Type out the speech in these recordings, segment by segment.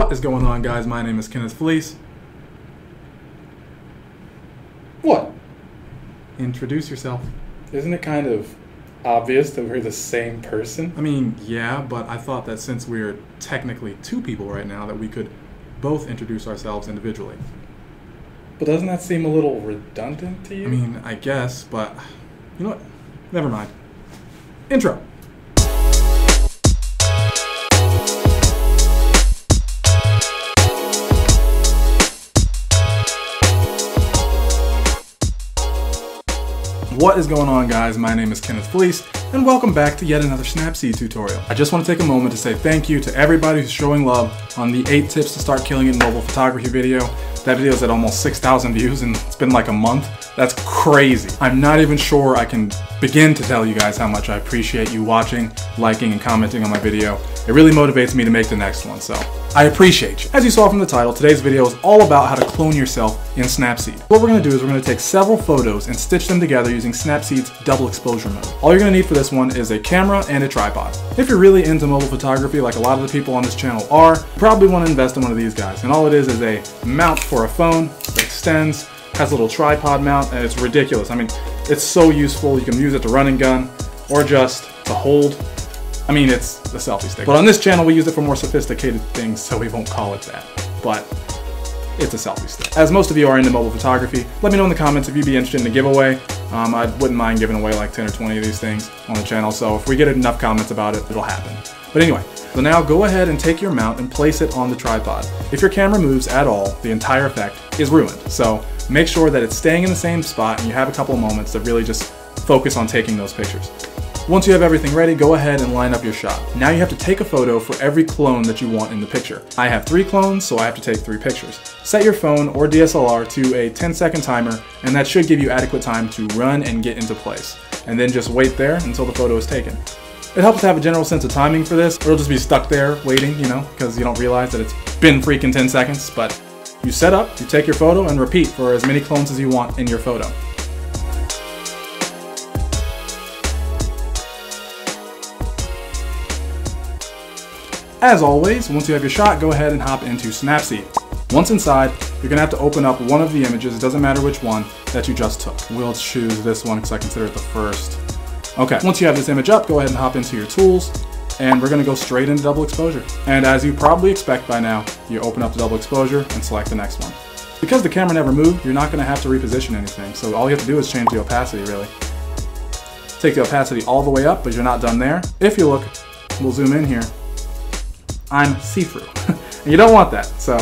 What is going on, guys? My name is Kenneth Fleece. What? Introduce yourself. Isn't it kind of obvious that we're the same person? I mean, yeah, but I thought that since we're technically two people right now, that we could both introduce ourselves individually. But doesn't that seem a little redundant to you? I mean, I guess, but you know what? Never mind. Intro. What is going on, guys? My name is Kenneth Fleece, and welcome back to yet another Snapseed tutorial. I just want to take a moment to say thank you to everybody who's showing love on the 8 tips to start killing it in mobile photography video. That video is at almost 6,000 views and it's been like a month. That's crazy. I'm not even sure I can begin to tell you guys how much I appreciate you watching, liking, and commenting on my video. It really motivates me to make the next one, so I appreciate you. As you saw from the title, today's video is all about how to clone yourself in Snapseed. What we're going to do is we're going to take several photos and stitch them together using Snapseed's double exposure mode. All you're going to need for this one is a camera and a tripod. If you're really into mobile photography like a lot of the people on this channel are, you probably want to invest in one of these guys. And all it is a mount for a phone that extends, has a little tripod mount, and it's ridiculous. I mean, it's so useful. You can use it to run and gun or just to hold. I mean, it's the selfie stick. But on this channel, we use it for more sophisticated things, so we won't call it that. But it's a selfie stick. As most of you are into mobile photography, let me know in the comments if you'd be interested in a giveaway. I wouldn't mind giving away like 10 or 20 of these things on the channel, so if we get enough comments about it, it'll happen. But anyway, so now go ahead and take your mount and place it on the tripod. If your camera moves at all, the entire effect is ruined. So make sure that it's staying in the same spot and you have a couple of moments to really just focus on taking those pictures. Once you have everything ready, go ahead and line up your shot. Now you have to take a photo for every clone that you want in the picture. I have 3 clones, so I have to take 3 pictures. Set your phone or DSLR to a 10-second timer, and that should give you adequate time to run and get into place. And then just wait there until the photo is taken. It helps to have a general sense of timing for this, or you'll just be stuck there waiting, you know, because you don't realize that it's been freaking 10 seconds. But you set up, you take your photo, and repeat for as many clones as you want in your photo. As always, once you have your shot, go ahead and hop into Snapseed. Once inside, you're gonna have to open up one of the images, it doesn't matter which one, that you just took. We'll choose this one because I consider it the first. Okay, once you have this image up, go ahead and hop into your tools, and we're gonna go straight into double exposure. And as you probably expect by now, you open up the double exposure and select the next one. Because the camera never moved, you're not gonna have to reposition anything, so all you have to do is change the opacity, really. Take the opacity all the way up, but you're not done there. If you look, we'll zoom in here, I'm see-through. And you don't want that, so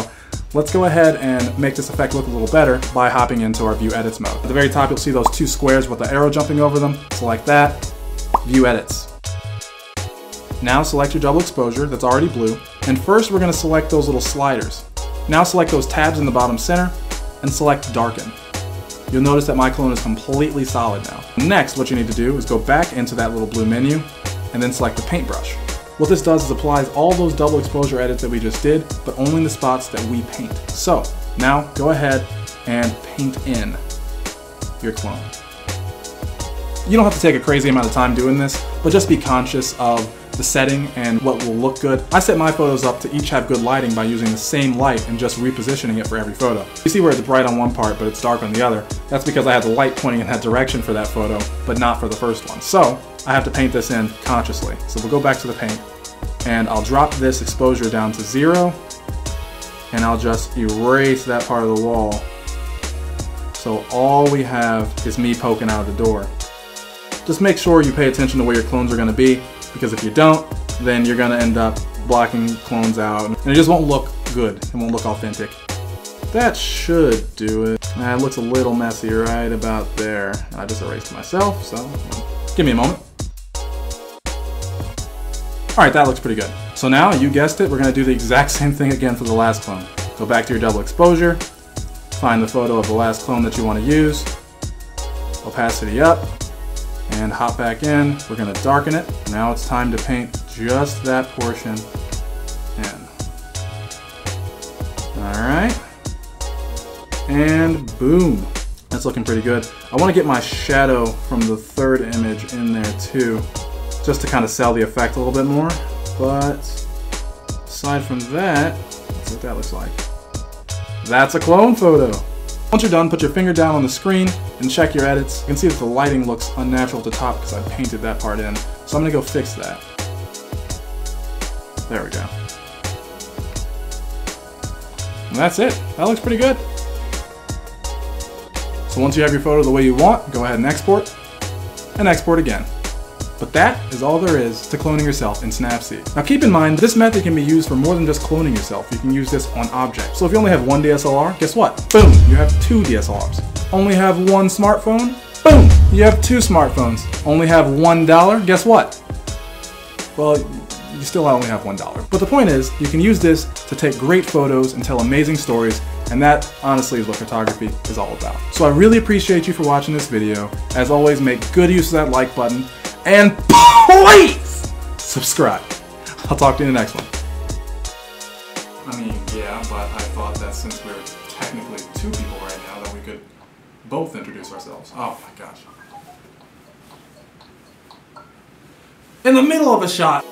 let's go ahead and make this effect look a little better by hopping into our View Edits mode. At the very top, you'll see those 2 squares with the arrow jumping over them. Select that, View Edits. Now select your double exposure that's already blue, and first we're gonna select those little sliders. Now select those tabs in the bottom center, and select Darken. You'll notice that my clone is completely solid now. Next, what you need to do is go back into that little blue menu, and then select the paintbrush. What this does is applies all those double exposure edits that we just did, but only in the spots that we paint. So now go ahead and paint in your clone. You don't have to take a crazy amount of time doing this, but just be conscious of the setting and what will look good. I set my photos up to each have good lighting by using the same light and just repositioning it for every photo. You see where it's bright on one part, but it's dark on the other. That's because I had the light pointing in that direction for that photo, but not for the first one. So I have to paint this in consciously. So we'll go back to the paint, and I'll drop this exposure down to 0, and I'll just erase that part of the wall. So all we have is me poking out of the door. Just make sure you pay attention to where your clones are gonna be, because if you don't, then you're gonna end up blocking clones out, and it just won't look good. It won't look authentic. That should do it. It looks a little messy right about there. I just erased myself, so give me a moment. All right, that looks pretty good. So now, you guessed it, we're gonna do the exact same thing again for the last clone. Go back to your double exposure, find the photo of the last clone that you wanna use, opacity up, and hop back in. We're gonna darken it. Now it's time to paint just that portion in. All right, and boom. That's looking pretty good. I wanna get my shadow from the third image in there too, just to kind of sell the effect a little bit more. But aside from that, let's what that looks like. That's a clone photo. Once you're done, put your finger down on the screen and check your edits. You can see that the lighting looks unnatural at the top because I painted that part in. So I'm gonna go fix that. There we go. And that's it. That looks pretty good. So once you have your photo the way you want, go ahead and export again. But that is all there is to cloning yourself in Snapseed. Now keep in mind, this method can be used for more than just cloning yourself. You can use this on objects. So if you only have one DSLR, guess what? Boom, you have two DSLRs. Only have one smartphone? Boom, you have two smartphones. Only have $1? Guess what? Well, you still only have $1. But the point is, you can use this to take great photos and tell amazing stories, and that, honestly, is what photography is all about. So I really appreciate you for watching this video. As always, make good use of that like button, and please subscribe. I'll talk to you in the next one. I mean, yeah, but I thought that since we're technically two people right now, that we could both introduce ourselves. Oh my gosh. In the middle of a shot.